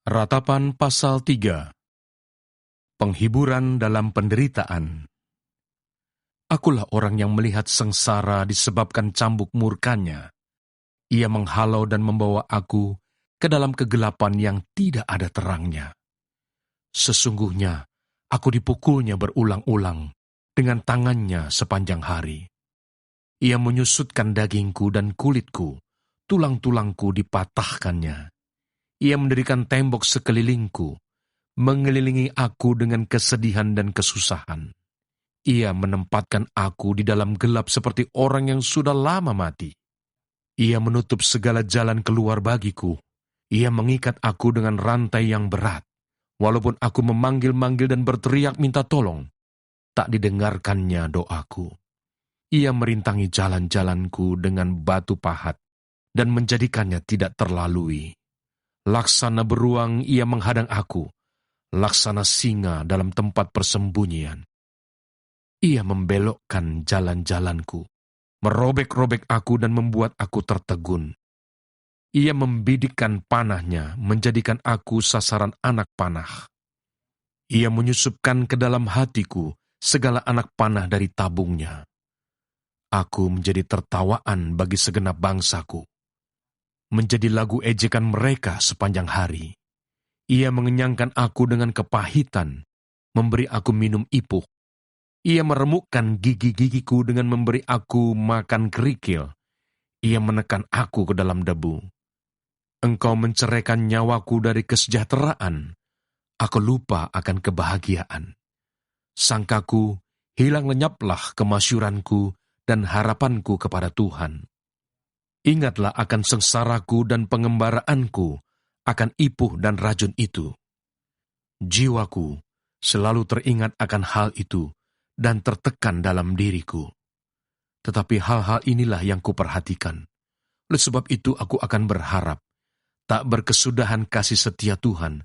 Ratapan pasal 3. Penghiburan dalam penderitaan. Akulah orang yang melihat sengsara disebabkan cambuk murkanya. Ia menghalau dan membawa aku ke dalam kegelapan yang tidak ada terangnya. Sesungguhnya aku dipukulnya berulang-ulang dengan tangannya sepanjang hari. Ia menyusutkan dagingku dan kulitku, tulang-tulangku dipatahkannya. Ia mendirikan tembok sekelilingku, mengelilingi aku dengan kesedihan dan kesusahan. Ia menempatkan aku di dalam gelap seperti orang yang sudah lama mati. Ia menutup segala jalan keluar bagiku. Ia mengikat aku dengan rantai yang berat. Walaupun aku memanggil-manggil dan berteriak minta tolong, tak didengarkannya doaku. Ia merintangi jalan-jalanku dengan batu pahat dan menjadikannya tidak terlalui. Laksana beruang ia menghadang aku, laksana singa dalam tempat persembunyian. Ia membelokkan jalan-jalanku, merobek-robek aku dan membuat aku tertegun. Ia membidikkan panahnya, menjadikan aku sasaran anak panah. Ia menyusupkan ke dalam hatiku segala anak panah dari tabungnya. Aku menjadi tertawaan bagi segenap bangsaku, menjadi lagu ejekan mereka sepanjang hari. Ia mengenyangkan aku dengan kepahitan, memberi aku minum ipuh. Ia meremukkan gigi-gigiku dengan memberi aku makan kerikil. Ia menekan aku ke dalam debu. Engkau menceraikan nyawaku dari kesejahteraan. Aku lupa akan kebahagiaan. Sangkaku, hilang lenyaplah kemasyuranku dan harapanku kepada Tuhan. Ingatlah akan sengsaraku dan pengembaraanku, akan ipuh dan racun itu. Jiwaku selalu teringat akan hal itu dan tertekan dalam diriku. Tetapi hal-hal inilah yang kuperhatikan. Oleh sebab itu aku akan berharap, tak berkesudahan kasih setia Tuhan,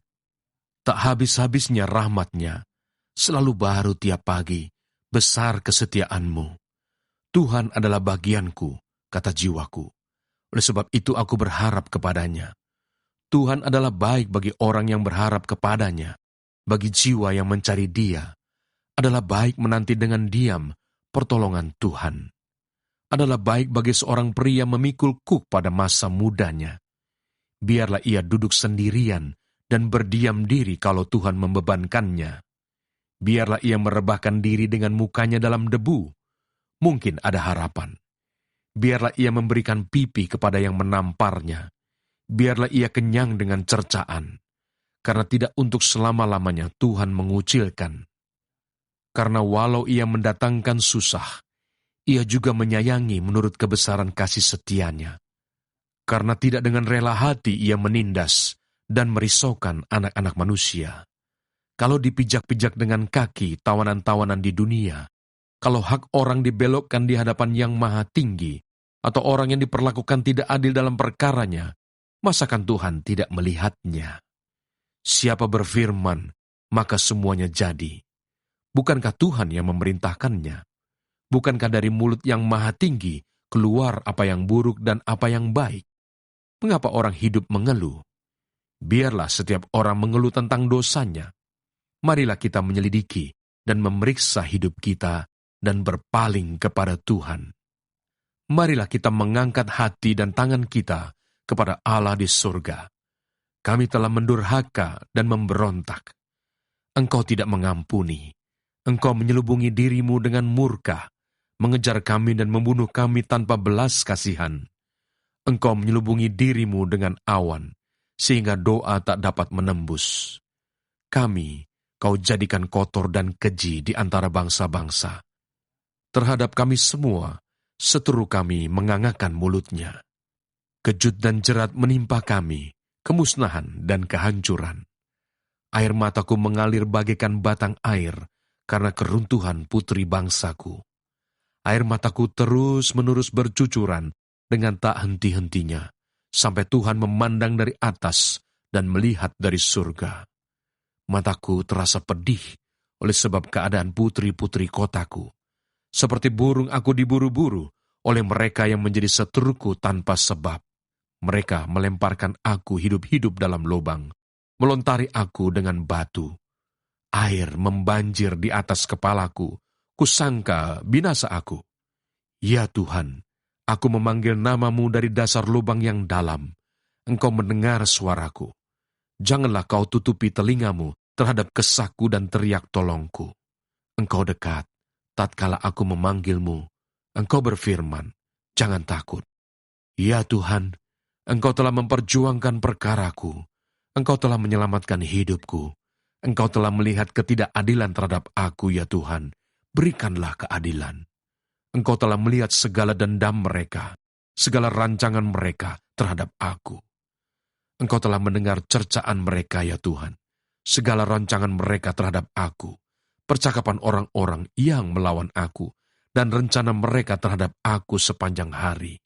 tak habis-habisnya rahmat-Nya, selalu baru tiap pagi, besar kesetiaan-Mu. Tuhan adalah bagianku, kata jiwaku. Oleh sebab itu aku berharap kepadanya. Tuhan adalah baik bagi orang yang berharap kepadanya, bagi jiwa yang mencari Dia. Adalah baik menanti dengan diam pertolongan Tuhan. Adalah baik bagi seorang pria memikul kuk pada masa mudanya. Biarlah ia duduk sendirian dan berdiam diri kalau Tuhan membebankannya. Biarlah ia merebahkan diri dengan mukanya dalam debu. Mungkin ada harapan. Biarlah ia memberikan pipi kepada yang menamparnya. Biarlah ia kenyang dengan cercaan. Karena tidak untuk selama-lamanya Tuhan mengucilkan. Karena walau ia mendatangkan susah, ia juga menyayangi menurut kebesaran kasih setia-Nya. Karena tidak dengan rela hati ia menindas dan merisaukan anak-anak manusia. Kalau dipijak-pijak dengan kaki tawanan-tawanan di dunia, kalau hak orang dibelokkan di hadapan Yang Maha Tinggi, atau orang yang diperlakukan tidak adil dalam perkaranya, masakan Tuhan tidak melihatnya? Siapa berfirman, maka semuanya jadi. Bukankah Tuhan yang memerintahkannya? Bukankah dari mulut Yang Maha Tinggi keluar apa yang buruk dan apa yang baik? Mengapa orang hidup mengeluh? Biarlah setiap orang mengeluh tentang dosanya. Marilah kita menyelidiki dan memeriksa hidup kita dan berpaling kepada Tuhan. Marilah kita mengangkat hati dan tangan kita kepada Allah di surga. Kami telah mendurhaka dan memberontak. Engkau tidak mengampuni. Engkau menyelubungi dirimu dengan murka, mengejar kami dan membunuh kami tanpa belas kasihan. Engkau menyelubungi dirimu dengan awan, sehingga doa tak dapat menembus. Kami, Kau jadikan kotor dan keji di antara bangsa-bangsa. Terhadap kami semua, seteru kami mengangakan mulutnya. Kejut dan jerat menimpa kami, kemusnahan dan kehancuran. Air mataku mengalir bagaikan batang air, karena keruntuhan putri bangsaku. Air mataku terus-menerus bercucuran dengan tak henti-hentinya, sampai Tuhan memandang dari atas dan melihat dari surga. Mataku terasa pedih oleh sebab keadaan putri-putri kotaku. Seperti burung aku diburu-buru oleh mereka yang menjadi seteruku tanpa sebab. Mereka melemparkan aku hidup-hidup dalam lubang, melontari aku dengan batu. Air membanjir di atas kepalaku, kusangka binasa aku. Ya Tuhan, aku memanggil namamu dari dasar lubang yang dalam. Engkau mendengar suaraku. Janganlah kau tutupi telingamu terhadap kesahku dan teriak tolongku. Engkau dekat, tatkala aku memanggilmu. Engkau berfirman, jangan takut. Ya Tuhan, Engkau telah memperjuangkan perkaraku. Engkau telah menyelamatkan hidupku. Engkau telah melihat ketidakadilan terhadap aku, ya Tuhan. Berikanlah keadilan. Engkau telah melihat segala dendam mereka, segala rancangan mereka terhadap aku. Engkau telah mendengar cercaan mereka, ya Tuhan. Segala rancangan mereka terhadap aku, percakapan orang-orang yang melawan aku, dan rencana mereka terhadap aku sepanjang hari.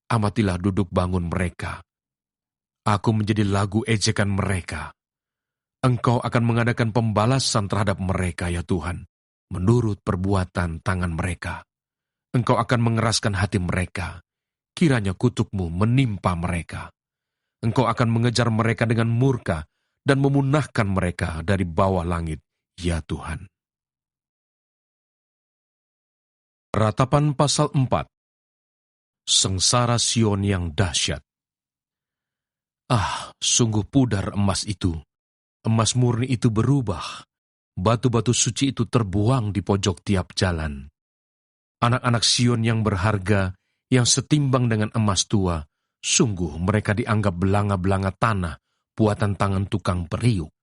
Amatilah duduk bangun mereka. Aku menjadi lagu ejekan mereka. Engkau akan mengadakan pembalasan terhadap mereka, ya Tuhan, menurut perbuatan tangan mereka. Engkau akan mengeraskan hati mereka. Kiranya kutuk-Mu menimpa mereka. Engkau akan mengejar mereka dengan murka dan memunahkan mereka dari bawah langit, ya Tuhan. Ratapan pasal 4. Sengsara Sion yang dahsyat. Ah, sungguh pudar emas itu. Emas murni itu berubah. Batu-batu suci itu terbuang di pojok tiap jalan. Anak-anak Sion yang berharga, yang setimbang dengan emas tua, sungguh mereka dianggap belanga-belanga tanah, buatan tangan tukang periuk.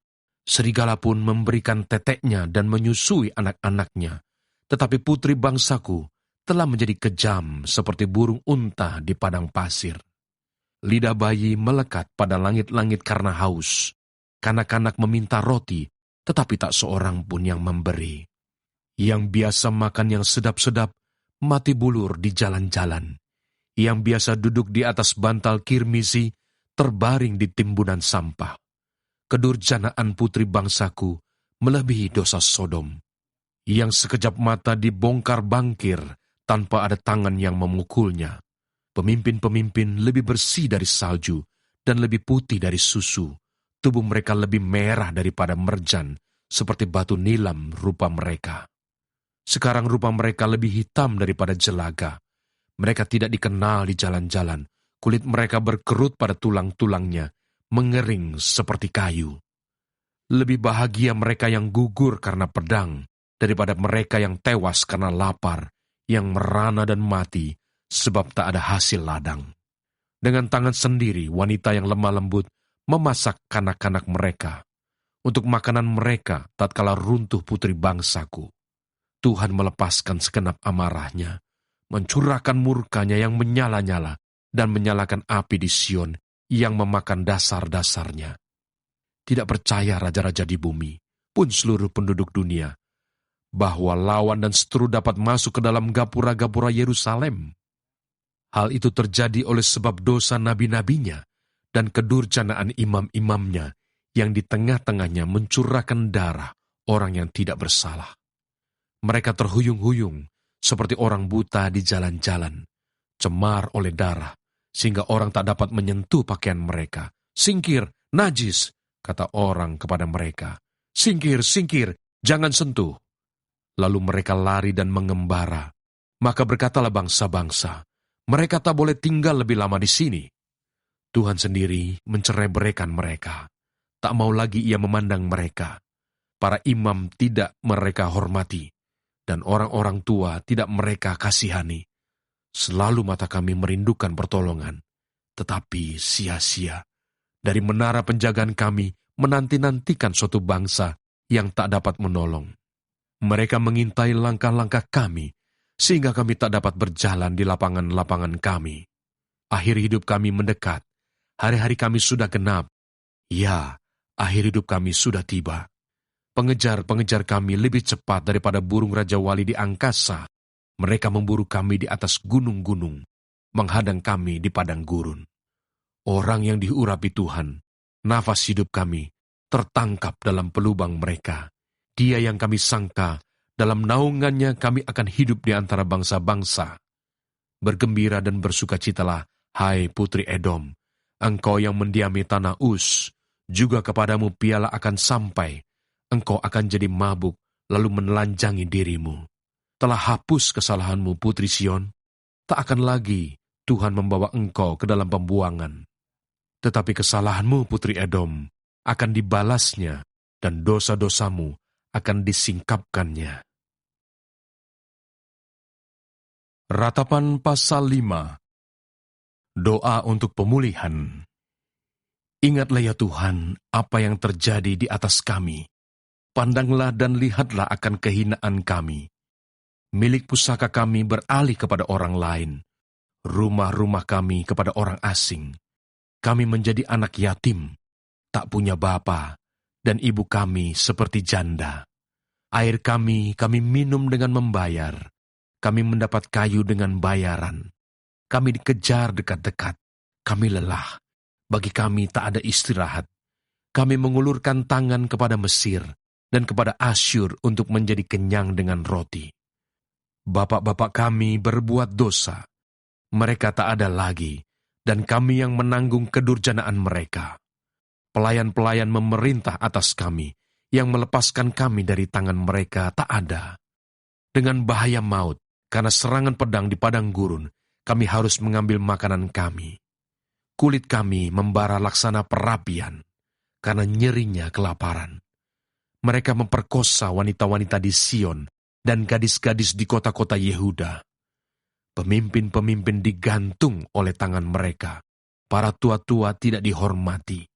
Serigala pun memberikan teteknya dan menyusui anak-anaknya. Tetapi putri bangsaku telah menjadi kejam seperti burung unta di padang pasir. Lidah bayi melekat pada langit-langit karena haus. Kanak-kanak meminta roti, tetapi tak seorang pun yang memberi. Yang biasa makan yang sedap-sedap, mati bulur di jalan-jalan. Yang biasa duduk di atas bantal kirmisi, terbaring di timbunan sampah. Kedurjanaan putri bangsaku melebihi dosa Sodom. Yang sekejap mata dibongkar bangkir, tanpa ada tangan yang memukulnya. Pemimpin-pemimpin lebih bersih dari salju, dan lebih putih dari susu. Tubuh mereka lebih merah daripada merjan, seperti batu nilam rupa mereka. Sekarang rupa mereka lebih hitam daripada jelaga. Mereka tidak dikenal di jalan-jalan. Kulit mereka berkerut pada tulang-tulangnya, mengering seperti kayu. Lebih bahagia mereka yang gugur karena pedang, daripada mereka yang tewas karena lapar, yang merana dan mati, sebab tak ada hasil ladang. Dengan tangan sendiri, wanita yang lemah lembut memasak kanak-kanak mereka, untuk makanan mereka tatkala runtuh putri bangsaku. Tuhan melepaskan segenap amarahnya, mencurahkan murkanya yang menyala-nyala, dan menyalakan api di Sion yang memakan dasar-dasarnya. Tidak percaya raja-raja di bumi, pun seluruh penduduk dunia, bahwa lawan dan seteru dapat masuk ke dalam gapura-gapura Yerusalem. Hal itu terjadi oleh sebab dosa nabi-nabinya, dan kedurjanaan imam-imamnya, yang di tengah-tengahnya mencurahkan darah orang yang tidak bersalah. Mereka terhuyung-huyung, seperti orang buta di jalan-jalan, cemar oleh darah, sehingga orang tak dapat menyentuh pakaian mereka. Singkir, najis, kata orang kepada mereka. Singkir, singkir, jangan sentuh. Lalu mereka lari dan mengembara. Maka berkatalah bangsa-bangsa, mereka tak boleh tinggal lebih lama di sini. Tuhan sendiri mencerai-beraikan mereka. Tak mau lagi ia memandang mereka. Para imam tidak mereka hormati, dan orang-orang tua tidak mereka kasihani. Selalu mata kami merindukan pertolongan, tetapi sia-sia. Dari menara penjagaan kami menanti-nantikan suatu bangsa yang tak dapat menolong. Mereka mengintai langkah-langkah kami, sehingga kami tak dapat berjalan di lapangan-lapangan kami. Akhir hidup kami mendekat. Hari-hari kami sudah genap. Ya, akhir hidup kami sudah tiba. Pengejar-pengejar kami lebih cepat daripada burung Raja Wali di angkasa. Mereka memburu kami di atas gunung-gunung, menghadang kami di padang gurun. Orang yang diurapi Tuhan, nafas hidup kami, tertangkap dalam pelubang mereka. Dia yang kami sangka, dalam naungannya kami akan hidup di antara bangsa-bangsa. Bergembira dan bersukacitalah, hai putri Edom, engkau yang mendiami tanah Uz, juga kepadamu piala akan sampai, engkau akan jadi mabuk, lalu menelanjangi dirimu. Telah hapus kesalahanmu, Putri Sion, tak akan lagi Tuhan membawa engkau ke dalam pembuangan. Tetapi kesalahanmu, Putri Edom, akan dibalasnya, dan dosa-dosamu akan disingkapkannya. Ratapan pasal 5. Doa untuk pemulihan. Ingatlah ya Tuhan, apa yang terjadi di atas kami. Pandanglah dan lihatlah akan kehinaan kami. Milik pusaka kami beralih kepada orang lain. Rumah-rumah kami kepada orang asing. Kami menjadi anak yatim, tak punya bapa, dan ibu kami seperti janda. Air kami minum dengan membayar. Kami mendapat kayu dengan bayaran. Kami dikejar dekat-dekat. Kami lelah. Bagi kami tak ada istirahat. Kami mengulurkan tangan kepada Mesir dan kepada Asyur untuk menjadi kenyang dengan roti. Bapak-bapak kami berbuat dosa. Mereka tak ada lagi, dan kami yang menanggung kedurjanaan mereka. Pelayan-pelayan memerintah atas kami, yang melepaskan kami dari tangan mereka tak ada. Dengan bahaya maut, karena serangan pedang di padang gurun, kami harus mengambil makanan kami. Kulit kami membara laksana perapian, karena nyerinya kelaparan. Mereka memperkosa wanita-wanita di Sion, dan gadis-gadis di kota-kota Yehuda. Pemimpin-pemimpin digantung oleh tangan mereka. Para tua-tua tidak dihormati.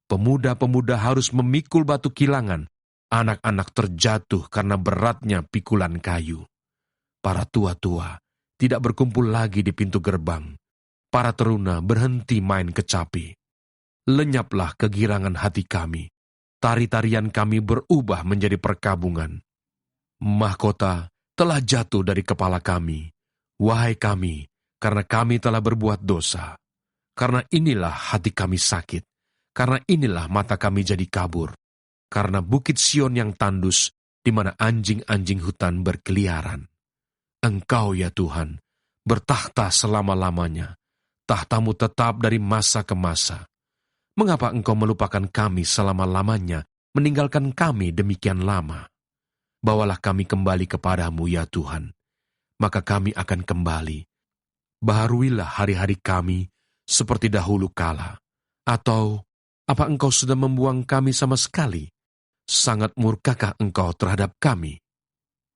Pemuda-pemuda harus memikul batu kilangan. Anak-anak terjatuh karena beratnya pikulan kayu. Para tua-tua tidak berkumpul lagi di pintu gerbang. Para teruna berhenti main kecapi. Lenyaplah kegirangan hati kami. Tari-tarian kami berubah menjadi perkabungan. Mahkota telah jatuh dari kepala kami. Wahai kami, karena kami telah berbuat dosa. Karena inilah hati kami sakit. Karena inilah mata kami jadi kabur. Karena bukit Sion yang tandus, di mana anjing-anjing hutan berkeliaran. Engkau ya Tuhan, bertahta selama-lamanya. Tahtamu tetap dari masa ke masa. Mengapa engkau melupakan kami selama-lamanya, meninggalkan kami demikian lama? Bawalah kami kembali kepadamu ya Tuhan, maka kami akan kembali. Baharuilah hari-hari kami seperti dahulu kala. Atau, apa engkau sudah membuang kami sama sekali? Sangat murkakah engkau terhadap kami?